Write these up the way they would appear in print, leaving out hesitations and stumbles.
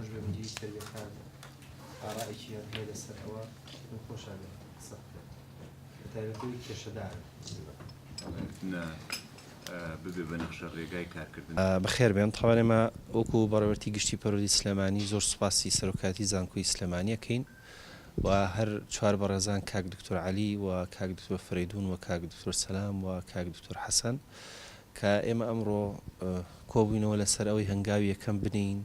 خۆش بێ مدیری تەربیەکان ئارائێکیان هەیە لەسەر ئەوە خۆشان قسە بکەن بەتایبەتی کێشەدار ببێ بە نەخشە ڕێگای کارکردن. بەخێر بێن تەواوەت ئێمە وەکو بەڕێوەبەرتی گشتی پەروەردی سلێمانی زۆر سوپاسی سەرۆکاتی زانکۆی سلێمانیەکەین و هەر چوار بەڕێزان کاک دکتۆر عەلی و کاک دکتۆر فەریدون و کاک دکتۆر سەلام و کاک دکتۆر حەسەن کە ئێمە ئەمڕۆ کۆبووینەوە لەسەر ئەوەی هەنگاوی یەکەم بنین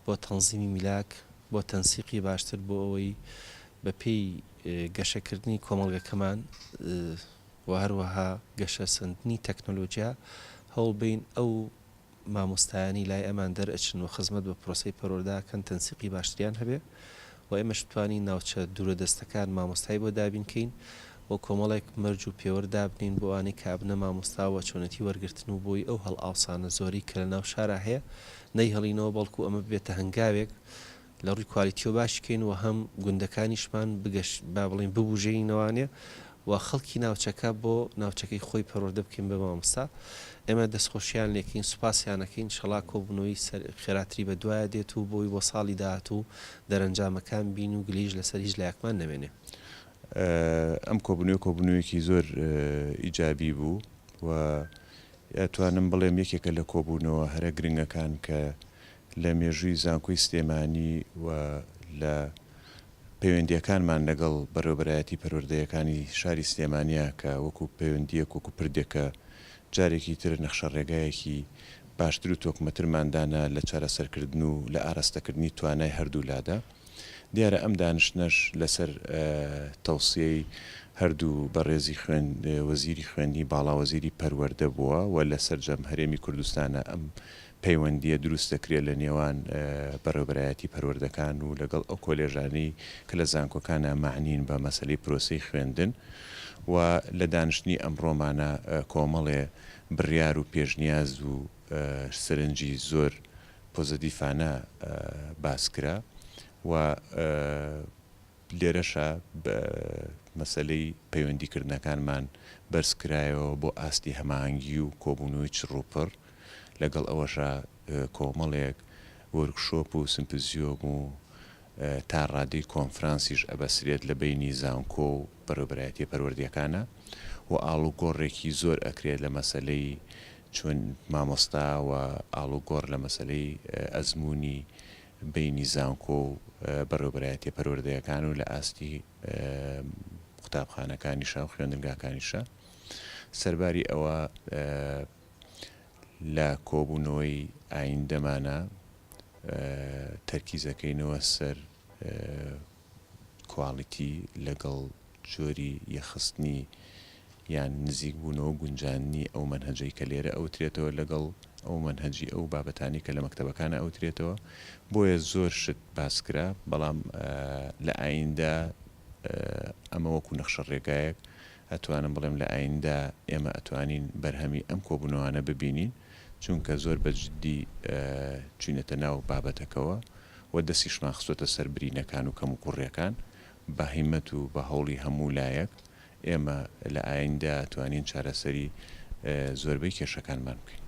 بۆ تەنزیمی میلاک بۆ تەنسیقی باشتر بۆ ئەوەی بە پێی گەشەکردنی کۆمەڵگەکەمان و هەروەها گەشە سندنی تەکنۆلۆجیا هەوڵ بین ئەو مامۆستایانی لای ئەمان دەرئەچن و خزمەت بە پرۆسەی پەروەردەکەن تەنسیقی باشتریان هەبێ و ئێمەش بتوانین ناوچە دوورە دەستەکان مامۆستای بۆ دابینکەین و کۆمەڵێک مەرج و پێوە دابنین بۆ ئەوانەی کابنە مامۆستاوە چۆنەتی وەرگرتن و بۆی ئەو هەڵ ئاوسانە زۆری کە لە ناو شارە هەیە نەی هەڵینەوە بەڵکو ئەمە بێتە هەنگاوێک لە ڕووی کوالیتیۆ باشکەین و هەم گوندەکانیشمان بگەشت با بڵین ببوژێنەوەوانێ و خەڵکی ناوچەکە بۆ ناوچەکەی خۆی پەروەردە بکەین بە مامۆستا ئێمە دەستخۆشیان لێکین سوپاسیانەکەین شەڵا کۆبوونەوەی خێراتری بە دوایە دێت و بۆی بۆ ساڵی داهاتوو دەرەنجامەکان بین و گلیژ لەسەر هیچ لایەکمان نەمێنێ. ئەم کۆبوونەوەیەکی زۆر ئیجابی بوو و ئەتوانم بڵێم یەکێکە لە کۆبوونەوە هەرە گرنگەکان کە لە مێژووی زانکۆی سلێمانی و لە پەیوەندیەکانمان لەگەڵ بەڕێوەبەرایەتی پەروەردەیەکانی شاری سلێمانیە کە وەکو پەیوەندیەک وەکو پردێکە جارێکی تر نەخشە ڕێگایەکی باشتر و تۆکمەترماندانە لە چارەسەرکردن و لە ئاراستەکردنی توانای هەردوو لادا دیارە ئەم دانیشتنەش لەسەر تەوسیەی هەردوو بەڕێزی وەزیری خوێندنی باڵا وەزیری پەروەردە بووە و لەسەر جەم هەرێمی کوردستانە ئەم پەیوەندیە دروست دەکرێت لە نێوان بەڕێوەبەرایەتی پەروەردەکان و لەگەڵ ئەو کۆلێژانەی کە لە زانکۆکانە معنین بە مەسەلەی پرۆسەی خوێندن و لە دانیشتنی ئەمڕۆمانە کۆمەڵێ بڕیار و پێشنیاز و سەرنجی زۆر پۆزەتیفانە باسکرا و لێرەشە بە مەسەلەی پەیوەندیکردنەکانمان بەرزکرایەوە بۆ ئاستی هەماهەنگی و کۆبوونەوەی چڕوپڕ لەگەڵ ئەوەشە کۆمەڵێک وەرکشۆپ و سمپزیۆم و تا ڕادەی کۆنفرانسیش ئەبەسرێت لە بینی زانکۆ و بەڕێوەبەرایەتی پەروەردەکانە و ئاڵوگۆڕێکی زۆر ئەکرێت لە مەسەلەی چۆن مامۆستا و ئاڵوگۆڕ لە مەسەلەی ئەزمموی بینی زانکۆ و بەڕێوەبەرایەتی پەروەردەکان و لە ئاستی قوتابخانەکانیشە و خوێندنگاکانیشە سەرباری ئەوە لە کۆبوونەوەی ئایندەمانە تەرکیزەکەینەوە سەر کواڵیتی لەگەڵ جۆری یەخستنی یان نزیک بوونەوە گونجانی ئەو مەنهەجەی کە لێرە ئەوترێتەوە لەگەڵ ئەو مەنهەجی ئەو بابەتانی کە لە مەکتەبەکانە ئەوترێتەوە بۆیە زۆر شت باسکرا بەڵام لە ئایندا ئەمە وەکو نەخشە ڕێگایەک ئەتوانم بڵێم لە ئایندا ئێمە ئەتوانین بەرهەمی ئەم کۆبوونەوانە ببینین چونکە زۆر بەجددی چوینەتە ناو بابەتەکەوە و دەستیشمان خستۆتە سەر برینەکان و کەم و کوڕیەکان بە هیمەت و بە هەوڵی هەموو لایەک ئێمە لە ئایندا توانین چارەسەری زۆربەی کێشەکانمان بکەین.